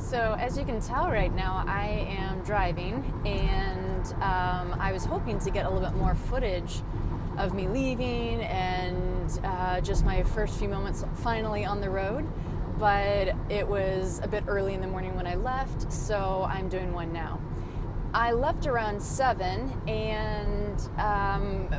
So as you can tell right now, I am driving, and I was hoping to get a little bit more footage of me leaving and just my first few moments finally on the road, but it was a bit early in the morning when I left, so I'm doing one now. I left around 7 and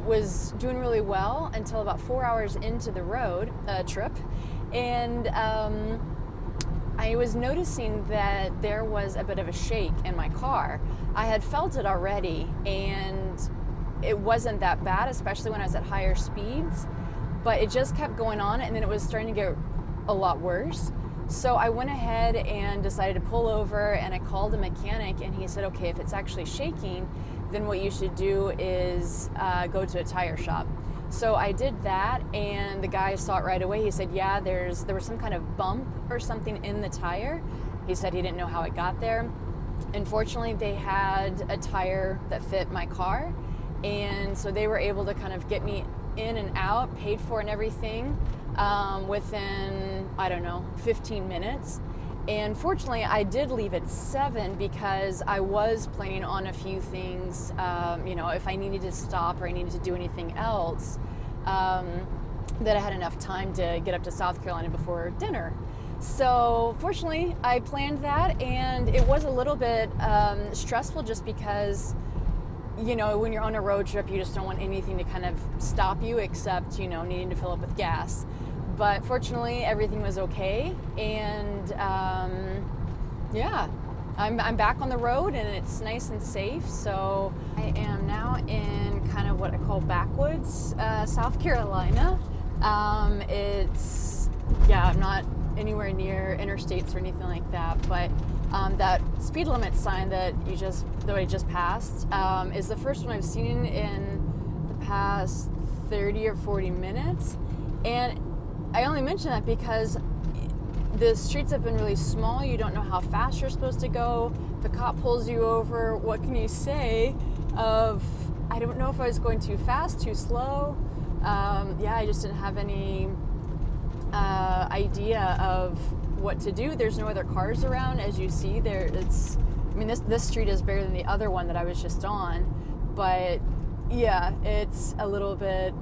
was doing really well until about 4 hours into the road trip, and I was noticing that there was a bit of a shake in my car. I had felt it already, and it wasn't that bad, especially when I was at higher speeds, but it just kept going on, and then it was starting to get a lot worse. So I went ahead and decided to pull over, and I called a mechanic, and he said, okay, if it's actually shaking, then what you should do is go to a tire shop. So I did that, and the guy saw it right away. He said, yeah, there was some kind of bump or something in the tire. He said he didn't know how it got there. Unfortunately, they had a tire that fit my car, and so they were able to kind of get me in and out, paid for and everything, within, 15 minutes. And fortunately, I did leave at 7 because I was planning on a few things, if I needed to stop or I needed to do anything else, that I had enough time to get up to South Carolina before dinner. So fortunately, I planned that, and it was a little bit stressful just because, when you're on a road trip, you just don't want anything to kind of stop you except, needing to fill up with gas. But fortunately, everything was okay, and I'm back on the road, and it's nice and safe. So I am now in kind of what I call backwoods, South Carolina. I'm not anywhere near interstates or anything like that, but that speed limit sign that I just passed is the first one I've seen in the past 30 or 40 minutes, and I only mention that because the streets have been really small. You don't know how fast you're supposed to go. If a cop pulls you over, what can you say? I don't know if I was going too fast, too slow. I just didn't have any idea of what to do. There's no other cars around, as you see. This street is bigger than the other one that I was just on, but yeah, it's a little bit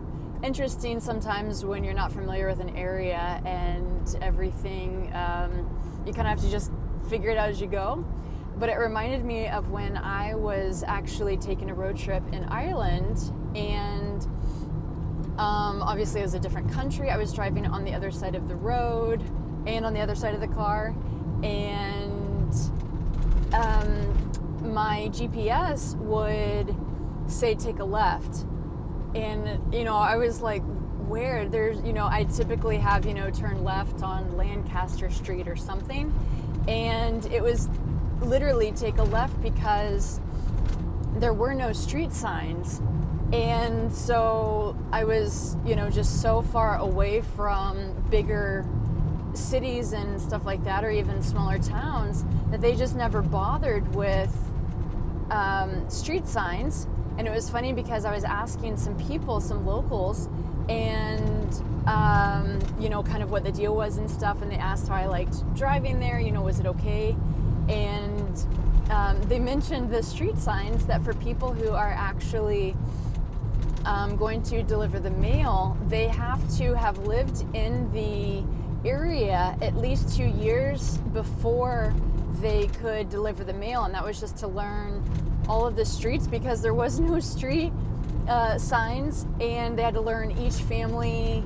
interesting sometimes when you're not familiar with an area and everything. You kind of have to just figure it out as you go. But it reminded me of when I was actually taking a road trip in Ireland, and obviously it was a different country. I was driving on the other side of the road and on the other side of the car, and my GPS would say take a left. And, I was like, where? There's, I typically have, turn left on Lancaster Street or something. And it was literally take a left because there were no street signs. And so I was, just so far away from bigger cities and stuff like that, or even smaller towns, that they just never bothered with street signs. And it was funny because I was asking some people, some locals, and, kind of what the deal was and stuff. And they asked how I liked driving there, was it okay? And they mentioned the street signs, that for people who are actually going to deliver the mail, they have to have lived in the area at least 2 years before they could deliver the mail. And that was just to learn all of the streets, because there was no street signs, and they had to learn each family,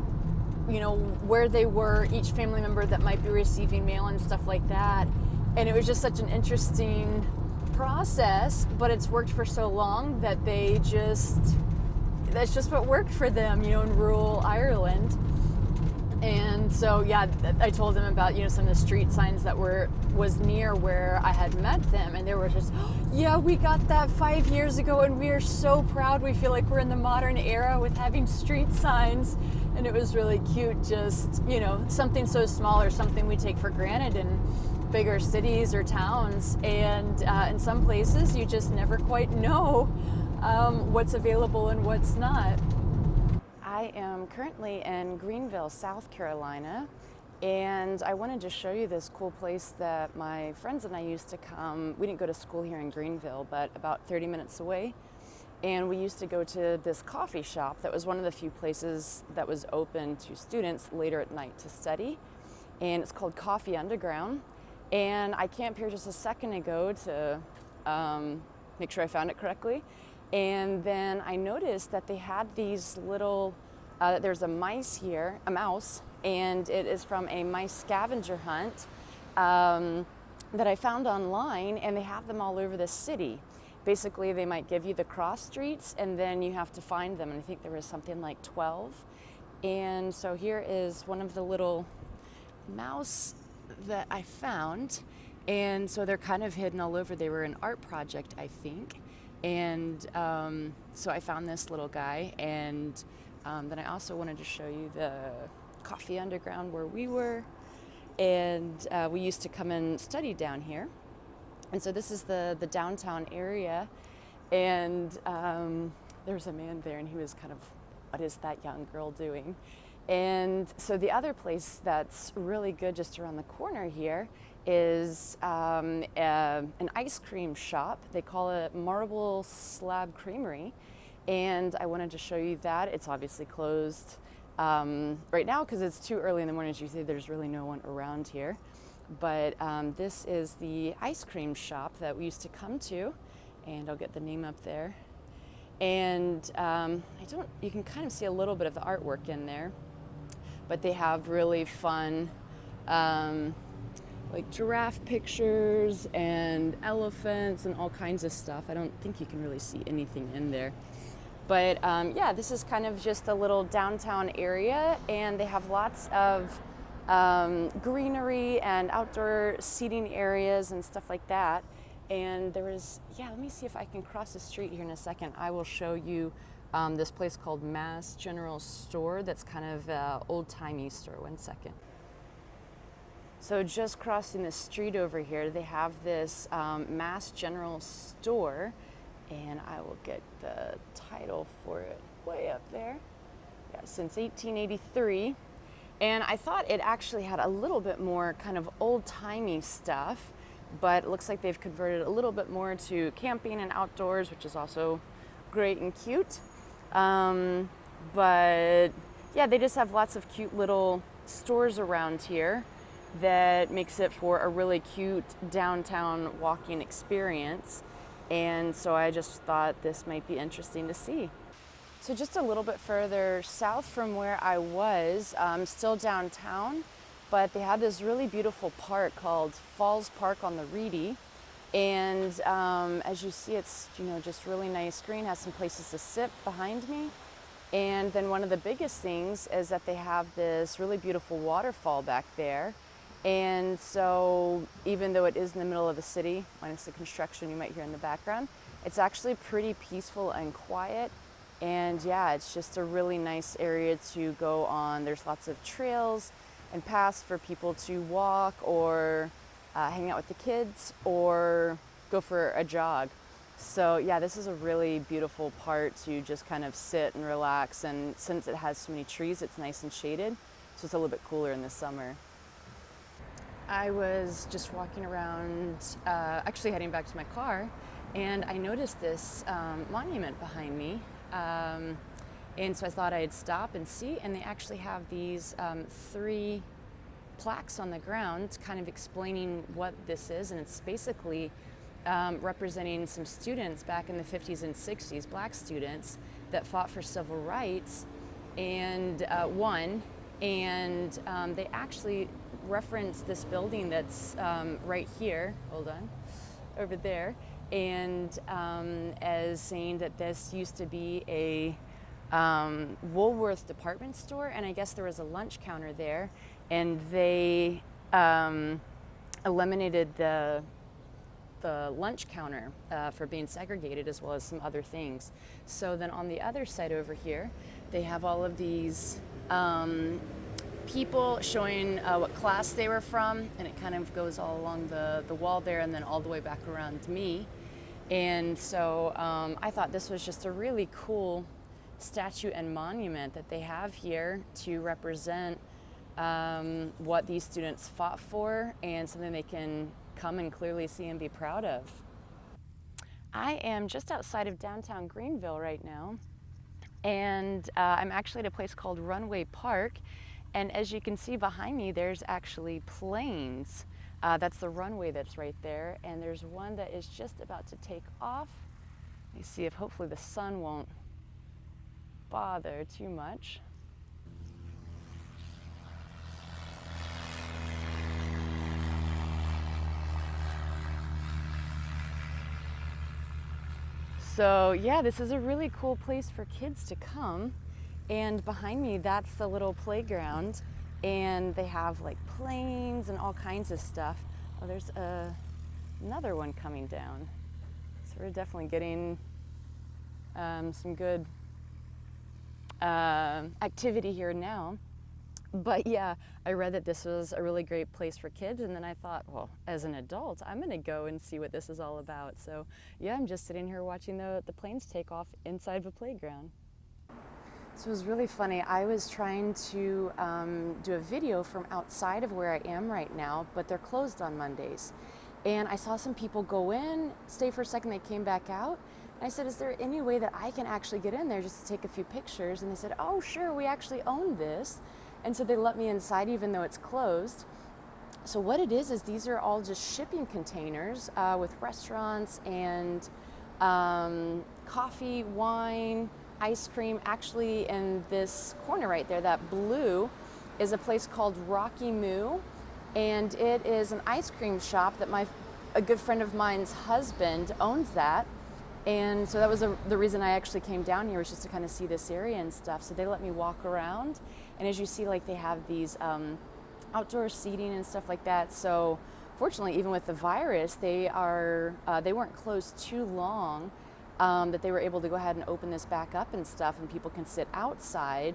where they were, each family member that might be receiving mail and stuff like that. And it was just such an interesting process, but it's worked for so long that that's just what worked for them, in rural Ireland. And so, I told them about, some of the street signs that was near where I had met them, and they were just, we got that 5 years ago, and we are so proud. We feel like we're in the modern era with having street signs. And it was really cute, just, something so small, or something we take for granted in bigger cities or towns. And in some places, you just never quite know what's available and what's not. I am currently in Greenville, South Carolina, And I wanted to show you this cool place that my friends and I used to come. We didn't go to school here in Greenville, but about 30 minutes away. And we used to go to this coffee shop that was one of the few places that was open to students later at night to study. And it's called Coffee Underground. And I camped here just a second ago to make sure I found it correctly. And then I noticed that they had these little, there's a mouse, and it is from a mice scavenger hunt that I found online, and they have them all over the city. Basically, they might give you the cross streets, and then you have to find them, and I think there was something like 12. And so here is one of the little mouse that I found, and so they're kind of hidden all over. They were an art project, I think. And so I found this little guy, and then I also wanted to show you the Coffee Underground where we were, and we used to come and study down here. And so this is the downtown area, and there's a man there, and he was kind of, what is that young girl doing? And so the other place that's really good just around the corner here is an ice cream shop. They call it Slab Creamery, and I wanted to show you that. It's obviously closed right now because it's too early in the morning. As you see, there's really no one around here. But this is the ice cream shop that we used to come to, and I'll get the name up there. And you can kind of see a little bit of the artwork in there, but they have really fun like giraffe pictures and elephants and all kinds of stuff. I don't think you can really see anything in there. But yeah, this is kind of just a little downtown area, and they have lots of greenery and outdoor seating areas and stuff like that. And there is, let me see if I can cross the street here in a second. I will show you this place called Mast General Store that's kind of an old-timey store. One second. So just crossing the street over here, they have this Mast General Store, and I will get the title for it way up there. Yeah, since 1883. And I thought it actually had a little bit more kind of old-timey stuff, but it looks like they've converted a little bit more to camping and outdoors, which is also great and cute. But yeah, they just have lots of cute little stores around here that makes it for a really cute downtown walking experience. And so I just thought this might be interesting to see. So just a little bit further south from where I was, still downtown, but they have this really beautiful park called Falls Park on the Reedy. And as you see, it's just really nice green, has some places to sit behind me. And then one of the biggest things is that they have this really beautiful waterfall back there. And so even though it is in the middle of the city, minus the construction you might hear in the background, it's actually pretty peaceful and quiet. And yeah, it's just a really nice area to go on. There's lots of trails and paths for people to walk or hang out with the kids or go for a jog. So yeah, this is a really beautiful part to just kind of sit and relax. And since it has so many trees, it's nice and shaded. So it's a little bit cooler in the summer. I was just walking around, actually heading back to my car, and I noticed this monument behind me. And so I thought I'd stop and see, and they actually have these 3 plaques on the ground kind of explaining what this is, and it's basically representing some students back in the 50s and 60s, black students that fought for civil rights and won, and they actually reference this building that's right here, hold on, over there, and as saying that this used to be a Woolworth department store, and I guess there was a lunch counter there, and they eliminated the lunch counter for being segregated, as well as some other things. So then on the other side over here, they have all of these people showing what class they were from, and it kind of goes all along the wall there and then all the way back around me. And so I thought this was just a really cool statue and monument that they have here to represent what these students fought for and something they can come and clearly see and be proud of. I am just outside of downtown Greenville right now, and I'm actually at a place called Runway Park, and as you can see behind me, there's actually planes. That's the runway that's right there, and there's one that is just about to take off. Let me see if hopefully the sun won't bother too much. So yeah, this is a really cool place for kids to come. And behind me, that's the little playground. And they have like planes and all kinds of stuff. Oh, there's another one coming down. So we're definitely getting some good activity here now. But yeah, I read that this was a really great place for kids, and then I thought, well, as an adult, I'm gonna go and see what this is all about. So yeah, I'm just sitting here watching the planes take off inside of a playground. So it was really funny. I was trying to do a video from outside of where I am right now, but they're closed on Mondays. And I saw some people go in, stay for a second, they came back out. And I said, is there any way that I can actually get in there just to take a few pictures? And they said, oh, sure, we actually own this. And so they let me inside even though it's closed. So what it is these are all just shipping containers with restaurants and coffee, wine, ice cream. Actually, in this corner right there, that blue is a place called Rocky Moo. And it is an ice cream shop that a good friend of mine's husband owns that. And so that was the reason I actually came down here, was just to kind of see this area and stuff. So they let me walk around. And as you see, like, they have these outdoor seating and stuff like that. So fortunately, even with the virus, they weren't closed too long, that they were able to go ahead and open this back up and stuff, and people can sit outside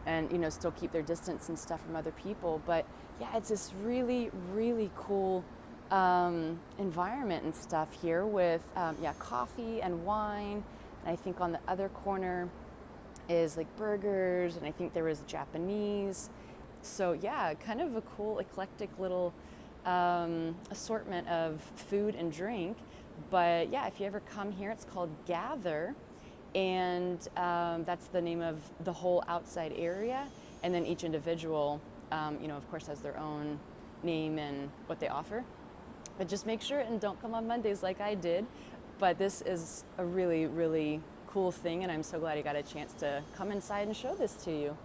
and, you know, still keep their distance and stuff from other people. But yeah, it's this really, really cool environment and stuff here with coffee and wine. And I think on the other corner is like burgers, and I think there was Japanese. So yeah, kind of a cool eclectic little assortment of food and drink. But yeah, if you ever come here, it's called Gather, and that's the name of the whole outside area. And then each individual, of course, has their own name and what they offer. But just make sure and don't come on Mondays like I did. But this is a really, really cool thing, and I'm so glad I got a chance to come inside and show this to you.